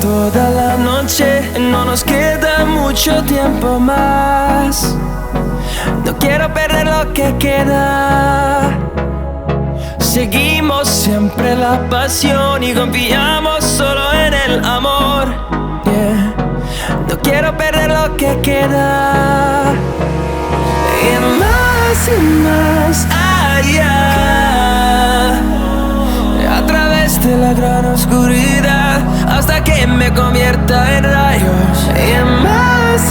toda la noche, no nos queda mucho tiempo más. No quiero perder lo que queda. Seguimos siempre la pasión y confiamos solo en el amor. Yeah. No quiero perder lo que queda. Y más allá, a través de la gran oscuridad, hasta que me convierta en rayos. Y más